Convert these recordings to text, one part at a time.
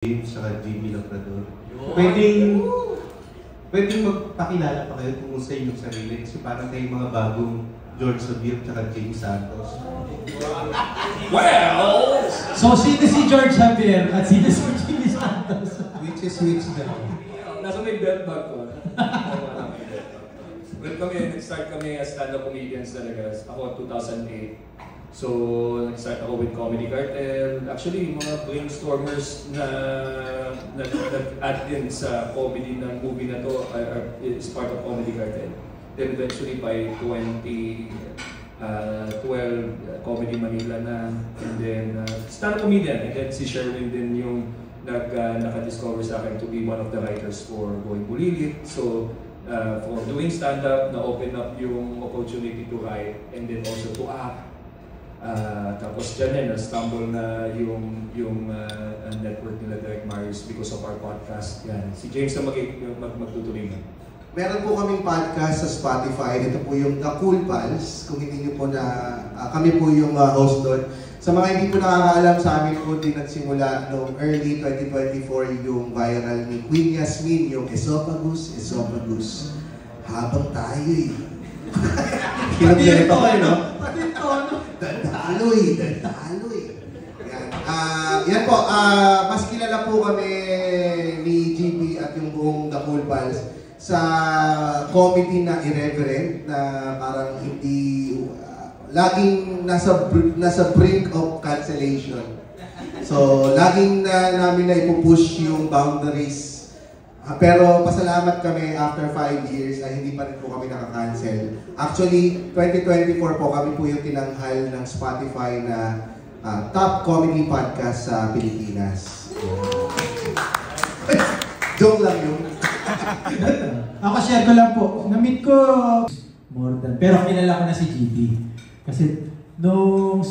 James at Jimmy Labrador. Pwedeng magpakilala pa kayo kung sa inyong sarili kasi parang kayo mga bagong George Sabir at James Santos. Well! So, sino si George Javier at sino si Jimmy Santos? Which is which daw? Nasa may belt bag ko. Well, nag-start kami as stand-up comedians talaga. Ako, 2008. So, nag-start ako with Comedy Cartel. Actually, mga brainstormers na nag-add din sa comedy ng movie na to is part of Comedy Cartel. Then eventually by 2012, Comedy Manila na. And then, stand-up comedian. And then si Sherwin din yung naka-discover sa akin to be one of the writers for Going Bulilit. So, for doing stand-up, na-open up yung opportunity to write and then also to act. Tapos dyan na-stumble na yung network nila Direct Marius because of our podcast. Yan. Si James na magtutuloy na. Meron po kaming podcast sa Spotify. Ito po yung The Cool Pals. Kung hindi nyo po na, kami po yung host doon. Sa mga hindi po nakakaalam sa amin po din nagsimula noong early 2024 yung viral ni Queen Yasmin, yung Esophagus. Habang tayo eh. Pati yung tono, no? Pati yung tono. Dadaloy. Yan po, mas kilala po kami ni GB at yung buong The Cool Pals sa comedy na irreverent na parang hindi, laging nasa brink of cancellation. So, laging namin na ipupush yung boundaries. Pero pasalamat kami after 5 years ay hindi pa rin po kami nakakancel. Actually, 2024 po kami po yung tinanghal ng Spotify na top comedy podcast sa Pilipinas. Joke lang yun. Ako, share ko lang po. Na-meet ko more than, pero kilala ko na si GP. Kasi nung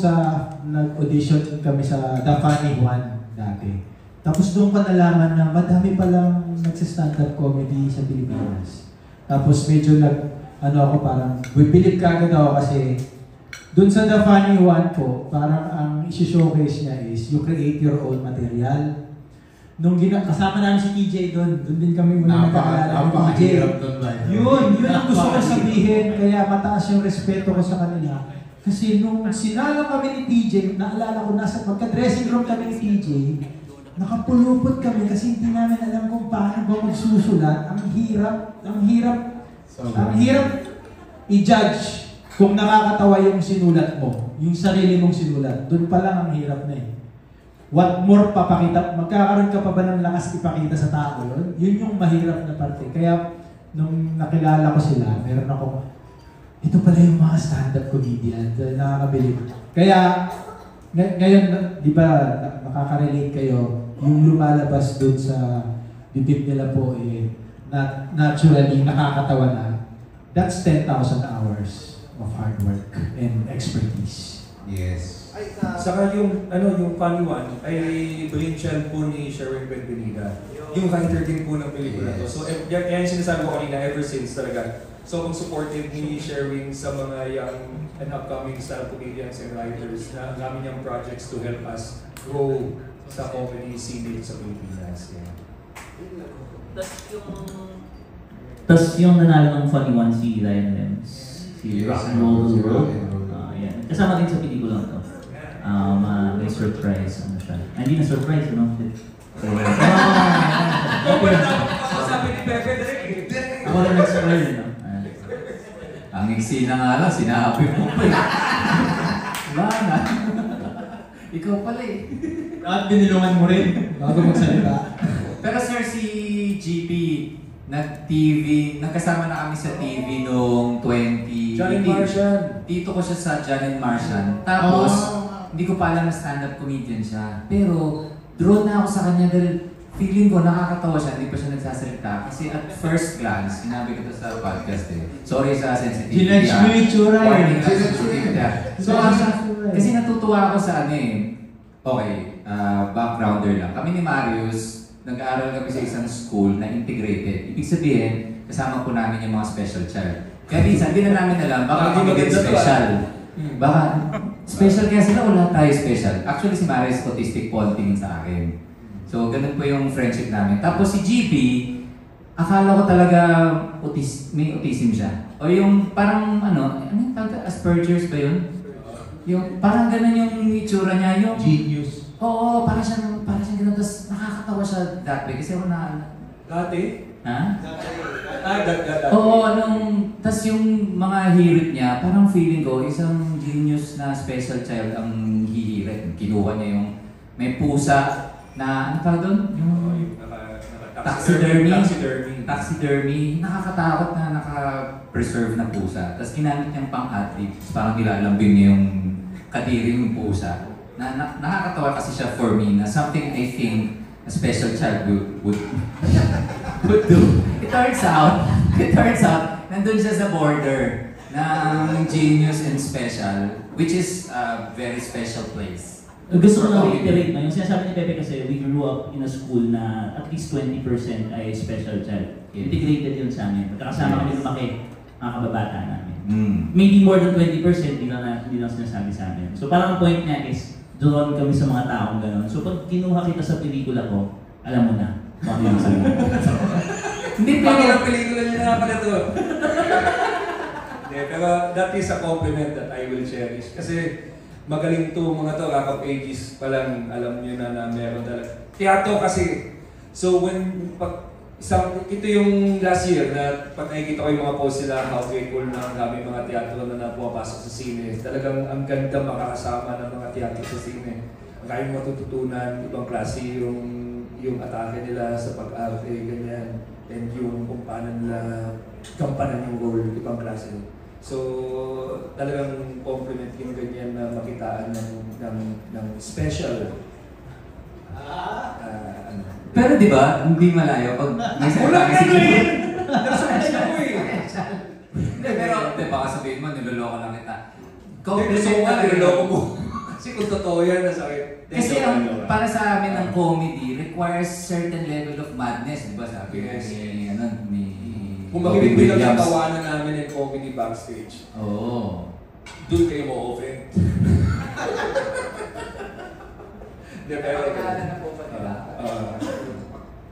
nag-audition kami sa The Funny One dati. Tapos doon ko nalaman na madami palang nagsa-stand-up comedy sa Pilipinas. Tapos medyo ako parang, believe ka agad ako kasi doon sa The Funny One po, parang ang isi-showcase niya is you create your own material. Nung kasama namin si TJ doon din kami muna nagkakalala ng TJ. Yun ang gusto ko sabihin, kaya mataas yung respeto ko sa kanila. Kasi nung sinala kami ni TJ, naalala ko nasa magka-dressing room kami ni TJ, nakapulupot kami kasi hindi namin alam kung paano ba magsusulat. Ang hirap i-judge kung nakakatawa yung sinulat mo, yung sarili mong sinulat. Doon pa lang ang hirap na eh. What more papakita? Magkakaroon ka pa ba ng lakas ipakita sa tao yun? Yun yung mahirap na parte. Kaya nung nakilala ko sila, meron ako, ito pala yung mga stand-up comedian. Nakakabilib. Kaya ngayon, di ba, nakaka-relate kayo, yung lumalabas doon sa bibig nila po naturally nakakatawa na. That's 10,000 hours of hard work and expertise. Yes. Saka yung Funny One ay brainchild po ni Sherwin Benvenida. Yung writer din po ng pelikula to. So yan yung sinasabi ko kanina ever since talaga. So kung supportive ni Sherwin sa mga young and upcoming stand-up comedians and writers na namin yung projects to help us grow sa comedy scene dito sa Pilipinas. Yeah. Tapos yung nanalo ng Funny One si Ryan Rems. Si Rock and Roll World. Yan. Kasama din sa pelikula to. May surprise. Ano siya? Hindi na surprise, ano? Sabi ni Pepe direct. Ako na nag-spoil, no? Ang iksi na nga lang, sinabi mo pa eh. Wala na. Ikaw pala eh. At binilungan mo rin bago magsalita. Pero sir, si GP, nag-TV, nagkasama na kami sa TV noong 20... John and Martian. Dito ko siya sa John and Martian. Tapos, hindi ko pa alam na stand-up comedian siya. Pero, drawn na ako sa kanya dahil feeling ko nakakatawa siya, hindi pa siya nagsasalita. Kasi at first glance, sinabi ko ito sa podcast eh. Sorry sa sensitivity. Ginage mo yung tsura eh. Warning na sensitivity. So, kasi natutuwa ako sa ano eh. Okay, backgrounder lang. Kami ni Marius, nag-aaral kami sa isang school na integrated. Ibig sabihin, kasama po namin yung mga special child. Kaya minsan, hindi na namin alam, baka kami din special. Baka, special kaya sila, wala tayo special. Actually, si Marius autistic po ang tingin sa akin. So, ganun po yung friendship namin. Tapos si GP, akala ko talaga may autism siya. O yung parang ano yung tawag, Asperger's ba yun? Yung parang ganun yung itsura niya, yung Genius. oo, parang siyang ganun. Tapos nakakatawa siya that way kasi ako na... Dati? Ha? Dati. Oo, tas yung mga hirit niya, parang feeling ko, isang genius na special child ang hihirit. Kinuha niya yung may pusa na, ano tawag doon? Yung taxidermy. Nakakatakot na naka-preserve na pusa. Tapos ginamit niyang pang-athlete. Parang nilalambing niya yung kadiri yung pusa. Nakakatawa kasi siya for me na something I think a special child would do. It turns out, nandun siya sa border ng genius and special, which is a very special place. Gusto ko lang reiterate na yung sinasabi ni Pepe kasi we grew up in a school na at least 20% ay special child. Integrated yun sa amin. Magkakasama kami lumaki, mga kababata namin. Maybe more than 20%, hindi lang sinasabi sa amin. So parang ang point niya is, doon kami sa mga taong gano'n. So pag kinuha kita sa pelikula ko, alam mo na kung ano yung sabi. Hindi pa ang pelikula niya na pala to. Pero that is a compliment that I will cherish. Kasi magaling to mga to, Rock of Ages pa lang, alam nyo na meron talaga. Teatro kasi. So ito yung last year na pag nakikita ko yung mga post sila, how grateful na kami mga teatro na pumapasok sa sine. Talagang ang ganda makakasama ng mga teatro sa sine. Ang kayong matututunan, ibang klase yung atake nila sa pag-arte, ganyan. And yung kung paano nila kampanan yung role, ibang klase. So, talagang compliment yung ganyan na makitaan ng special. Pero di ba, hindi malayo pag may wala salita ka si na GP. Pero, Baka sabihin mo, niloloko lang kita. gusto ko nga, niloloko mo. Kasi kung totoo yan, nasakit. Kasi para sa amin ng comedy requires certain level of madness, di ba? Sabi ni kung makinig lang sa tawanan namin ng comedy backstage, oo. doon kayo mo-offend. Hindi, pero... na po ba nila?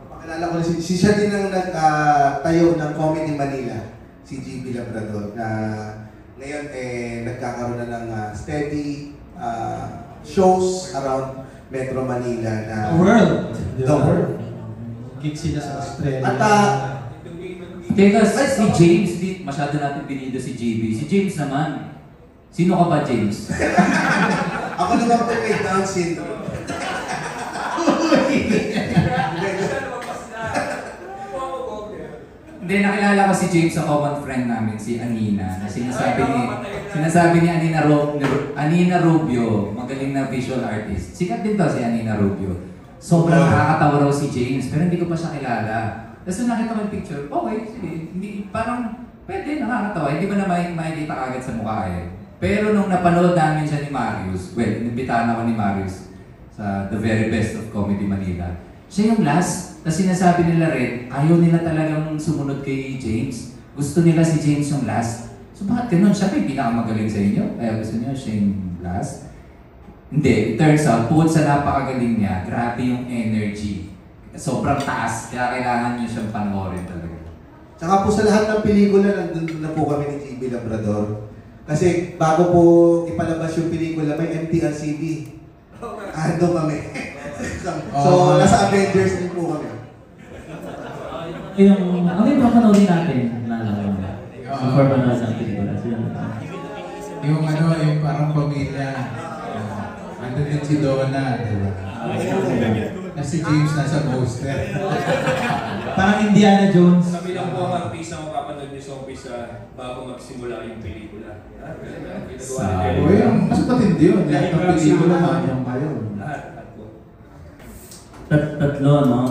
Napakilala ko na si siya din ang nagtayo ng Comedy Manila, si GB Labrador, na ngayon nagkakaroon na ng steady shows around Metro Manila na... The world. Gig sila sa Australia. At Teka, si James, masyado natin binido si GB. Si James naman. Sino ka ba, James? ako naman po may Down syndrome. Hindi, nakilala ko si James sa common friend namin, si Anina, na sinasabi ni Anina Rubio, magaling na visual artist. Sikat din to si Anina Rubio. Sobrang nakakatawa raw si James, pero hindi ko pa siya kilala. Tapos nung nakita ko yung picture, okay, sige, hindi, parang pwede, nakakatawa. Hindi ba na makikita agad sa mukha eh. Pero nung napanood namin siya ni Marius, well, inimbitahan ako ni Marius sa The Very Best of Comedy Manila. Siya yung last, tapos sinasabi nila rin, ayaw nila talagang sumunod kay James. Gusto nila si James yung last. So bakit ganun? Siya ba yung pinakamagaling sa inyo? Kaya gusto niyo siya yung last? Hindi, it turns out, bukod sa napakagaling niya, grabe yung energy. Sobrang taas, kaya kailangan niyo siyang panoorin talaga. Tsaka po sa lahat ng pelikula, nandun na po kami ni GB Labrador. Kasi bago po ipalabas yung pelikula, may MTR CD. Ando kami. So, nasa Avengers din po kami. Ano yung papanoodin natin? Before manood ng pelikula. Yung yung parang pamilya. Andun din si Donna, di ba? Na si James nasa poster. Parang Indiana Jones. Sabi lang po ang artista mo kapanood niyo sa umpisa bago magsimula yung pelikula. Uy, mas patindi yun. Lahat ng pelikula manyang kayo. Lahat po. Tatlo, no?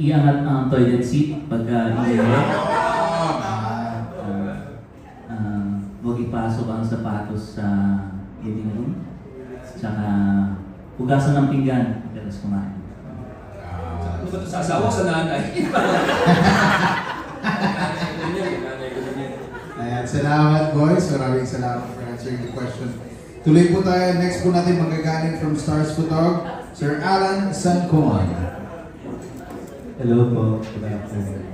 Iangat ang toilet seat pagka iiyak. Huwag ipasok ang sapatos sa living room. Tsaka hugasan ng pinggan pagkatapos kumain. Ano ba ito sa asawa sa nanay? Ayan, salamat boys. Maraming salamat for answering the question. Tuloy po tayo. Next po natin magagaling from Stars Photog, Sir Alan Sancon. Hello po. Good afternoon.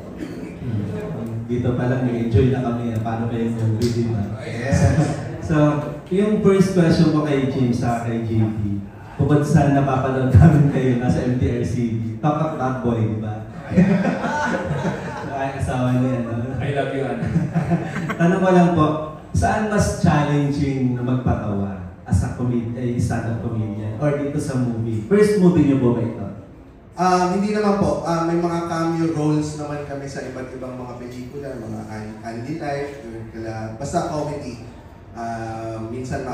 Dito palang nag-enjoy na kami. Paano kayo movie, di ba? Yes. So, yung first question ko kay James sa kay JP, bukod sa napapanood namin kayo nasa MTRCB, Talk That Boy, di ba? Ay, asawa niya, no? I love you, Ana. Tanong ko lang po, saan mas challenging na magpatawa as a stand-up comedian or dito sa movie? First movie niyo po ba ito? Hindi naman po. May mga cameo roles naman kami sa iba't ibang mga pelikula, mga Candy Life, basta comedy. Minsan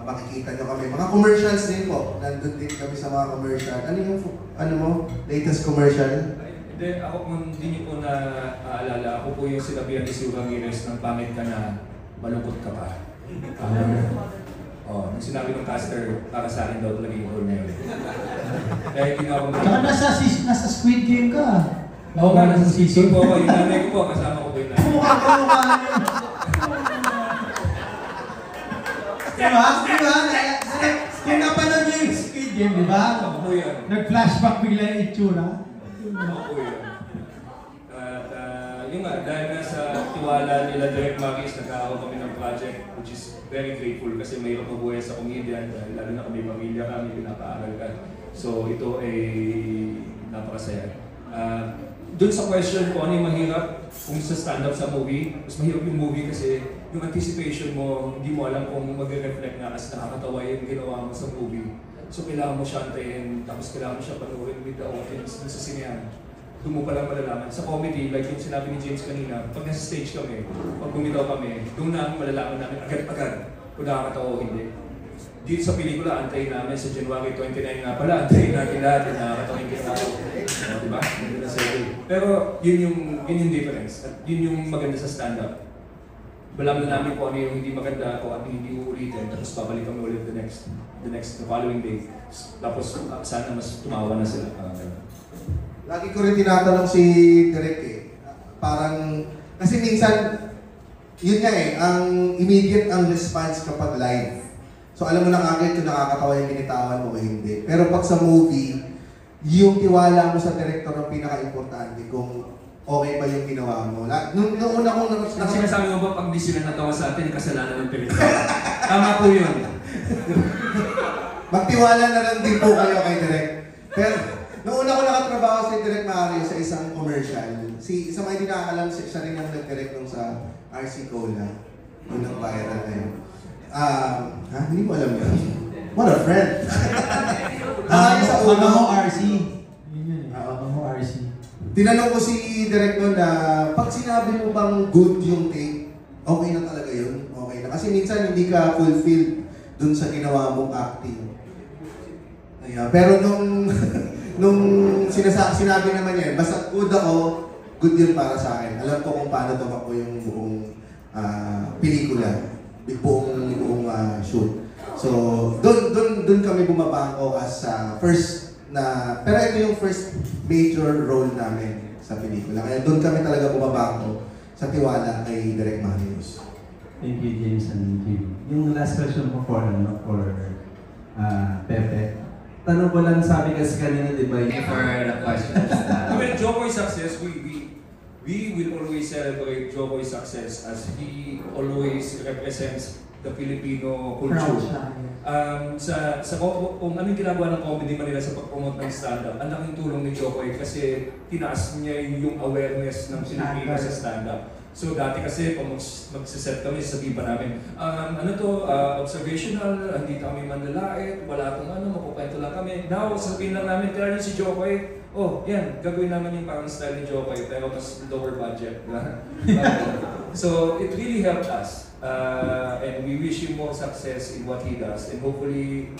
makikita nyo kami. Mga commercials din po. Nandun din kami sa mga commercial. Ano yung latest commercial? Hindi, ako kung hindi niyo po naaalala, ako po yung sinabihan ni Sue Ramirez ng pangit ka na, malungkot ka pa. Nung sinabi ng caster, para sa akin daw talaga yung role na yun. Kaya hindi nga ako Nasa Squid Game ka. Oo nga, nasa season po ako. Yung nanay ko po, kasama ko po yung nanay. Mukha. Diba? Kung napanood niyo yung Squid Game, di ba? Ako po yan. Nag-flashback bigla yung itsura. Ako po yan. At yun nga, dahil nga sa tiwala nila Direk Magis, nagkakaroon kami ng project, which is very grateful kasi mayroon mabuhay sa comedian, dahil lalo na kami pamilya kami, pinapaaral ka. So ito ay napakasaya. Doon sa question ko, ano yung mahirap kung sa stand-up sa movie, mas mahirap yung movie kasi yung anticipation mo, hindi mo alam kung mag-reflect na kasi nakakatawa yung ginawa mo sa movie. So kailangan mo siya antayin, tapos kailangan mo siya panoorin with the audience dun sa sinehan. Doon mo palang malalaman. Sa comedy, like yung sinabi ni James kanina, pag nasa stage kami, pag bumitaw kami, doon na malalaman namin agad-agad kung nakakatawa o hindi. Dito sa pelikula, antayin namin sa January 29 nga pala, antayin natin lahat yung nakakatawa yung ginawa. Diba? Pero yun yung difference. At yun yung maganda sa stand-up. Malaman namin kung ano yung hindi maganda, kung ano hindi uulitin, tapos babalik kami ulit the following day. Tapos sana mas tumawa na sila. Lagi ko rin tinatanong si Direk parang, kasi minsan, yun nga ang immediate ang response kapag live. So alam mo na kagad kung nakakatawa yung binitawan mo o hindi. Pero pag sa movie, yung tiwala mo sa director ang pinaka-importante kung okay ba yung ginawa mo. Nung una kong Sinasabi mo ba pag di sila natawa sa atin, kasalanan ng pelikula? Tama po yun. Magtiwala na lang din po kayo kay Direk. Pero noong una ko nakatrabaho si Direk Mario sa isang commercial. Sa mga hindi nakakalam, siya rin ang nag-direct nung sa RC Cola. Yung nag-viral na yun. Hindi mo alam yun. What a friend! Sa Mga mo RC. Yun yun eh. Mga mo RC. Tinanong ko si Direk noon na pag sinabi mo bang good yung take, okay na talaga yun? Okay na. Kasi minsan hindi ka fulfilled dun sa ginawa mong acting. Pero nung sinabi naman yan, basta good ako, good yun para sa akin. Alam ko kung paano tumakbo yung buong pelikula, buong shoot. So, doon kami bumabangko as first na, pero ito yung first major role namin sa pelikula. Kaya doon kami talaga bumabangko sa tiwala kay Direk Marius. Thank you, James and Jim. Yung last question ko for Pepe. Tanong ko lang, sabi kasi kanina, di ba? For the questions. Well, Jokoy's success, we will always celebrate Jokoy's success as he always represents the Filipino culture. Kung anong ginagawa ng comedy Manila sa pag-promote ng stand-up, ang laking tulong ni Jokoy kasi tinaas niya yung awareness ng Pilipino sa stand-up. So dati kasi pag magsiset kami, sasabihin pa namin, observational, hindi kami manlalait, wala kang makukwento lang kami. Now, sasabihin lang namin, kaya si Jokoy, yan, gagawin namin yung parang style ni Jokoy, pero mas lower budget. So it really helped us. And we wish him more success in what he does. And hopefully,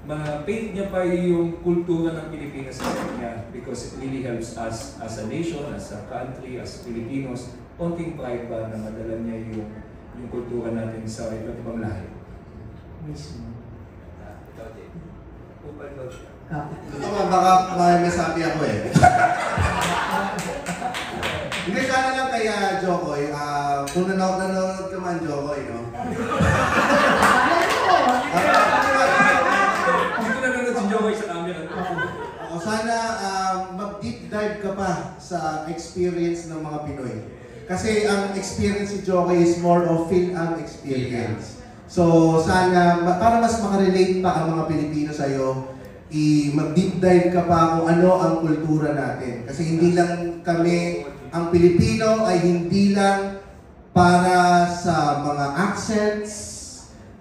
ma-paint niya pa yung kultura ng Pilipinas sa kanya because it really helps us as a nation, as a country, as Filipinos. Konting pride ba na madala niya yung kultura natin sa iba't ibang lahi. Baka may sabi ako eh. Hindi, sana lang kaya Jokoy, kung nanonood ka man Jokoy, no? Sana mag-deep dive ka pa sa experience ng mga Pinoy. Kasi ang experience si Jockey is more of film experience. So sana, para mas makarelate pa ang mga Pilipino sa'yo, mag-deep dive ka pa kung ano ang kultura natin. Kasi hindi lang kami, ang Pilipino ay hindi lang para sa mga accents,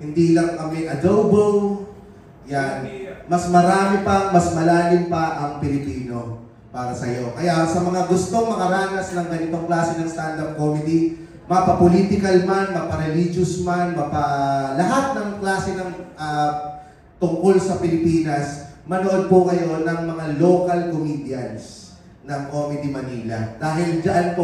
hindi lang kami adobo, yan. Mas marami pa, mas malalim pa ang Pilipino para sa iyo. Kaya sa mga gustong makaranas ng ganitong klase ng stand-up comedy, mapa-political man, mapa-religious man, lahat ng klase ng tungkol sa Pilipinas, manood po kayo ng mga local comedians ng Comedy Manila. Dahil dyan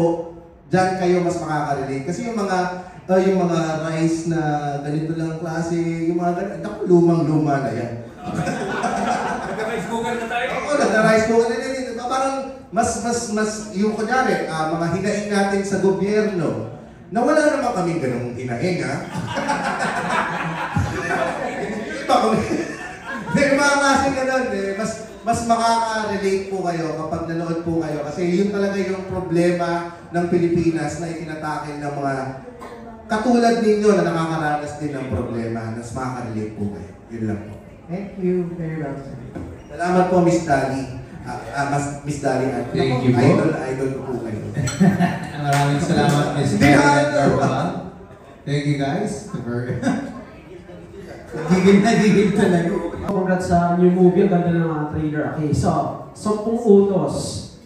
kayo mas makaka-relate. Kasi yung mga rice na ganito lang klase, yung mga ganito, lumang-luma na yan. Nagka-rice cooker na tayo. Oo, nagka-rice cooker na yan. Parang mas, yung kunyari, mga hinaing natin sa gobyerno, na wala naman kami ganung hinaing, ha? Iba kami. May mga klaseng ganun, mas makaka-relate po kayo kapag nanood po kayo. Kasi yun talaga yung problema ng Pilipinas na itinatake ng mga katulad ninyo na nakakaranas din ng problema. Mas makaka-relate po kayo. Yun lang po. Thank you very much. Salamat po, Miss Dali. Miss Dali. Thank you po. Idol ko po kayo. Maraming salamat, Miss Carol. Thank you, guys. Gigil talaga. Congrats sa new movie, ang ganda ng trailer. Okay, so, 10 utos.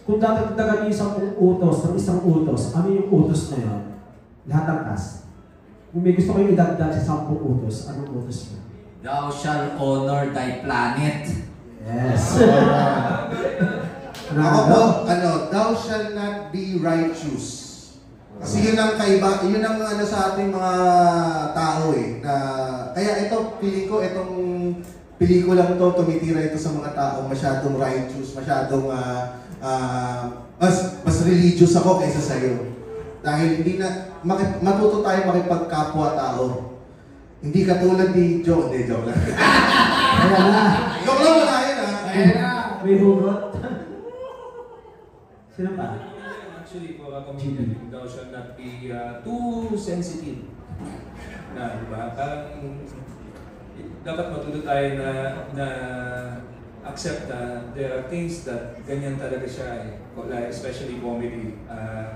Kung dadagdagan niyo 10 utos ng isang utos, ano yung utos na yun? Lahat ng cast. Kung may gusto kayong idagdag sa 10 utos, anong utos niyo? Thou shall honor thy planet. Yes. Ako po, thou shall not be righteous. Kasi yun ang kaiba, yun ang sa ating mga tao na, kaya ito, feeling ko, itong pelikulang to, tumitira ito sa mga tao masyadong righteous, masyadong, mas religious ako kaysa sa'yo. Dahil hindi na, matuto tayo makipagkapwa-tao. Hindi katulad ni Joe. Hindi, joke lang. Ayan na. Joke lang, wala yan, ha? Ayan na. May hugot. Sino pa? Actually, for a comedian, thou shall not be too sensitive. Na, diba? Parang dapat matuto tayo na accept na there are things that ganyan talaga siya, like especially comedy.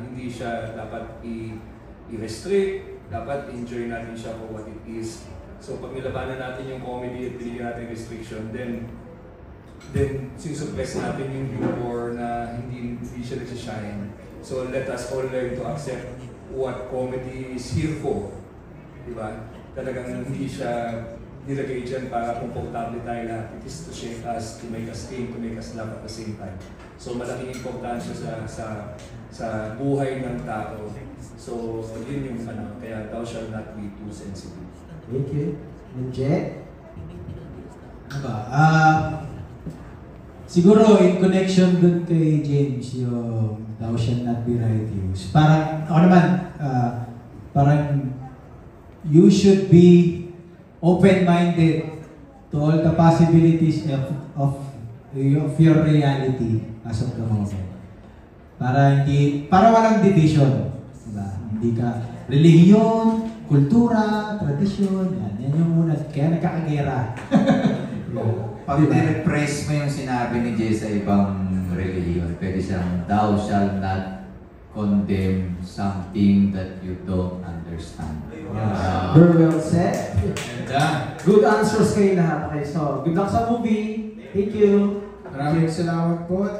Hindi siya dapat i-restrict, dapat enjoy natin siya for what it is. So pag nilabanan natin yung comedy at binigyan natin restriction, then sinusuppress natin yung humor na hindi siya nagsashine. So let us all learn to accept what comedy is here for. Diba? Talagang hindi siya nilagay dyan para komportable tayo lahat. It is to shake us, to make us think, to make us laugh at the same time. So malaking importansya sa buhay ng tao. So yun yung kaya thou shall not be too sensitive. Thank you. And Jet? Ano ba? Siguro in connection dun kay James, yung thou shall not be righteous. Parang, ako naman, parang you should be open-minded to all the possibilities of your reality as of the moment. Para walang division. Diba? Hindi ka relihiyon, kultura, tradisyon, yan yung muna. Kaya nagkakagera. Pag nirepress mo yung sinabi ni Jay sa ibang religion, pwede siyang, thou shall not condemn something that you don't understand. Very well said. Ganda. Good answers kayo lahat. Okay, so good luck sa movie. Thank you. Maraming salamat po.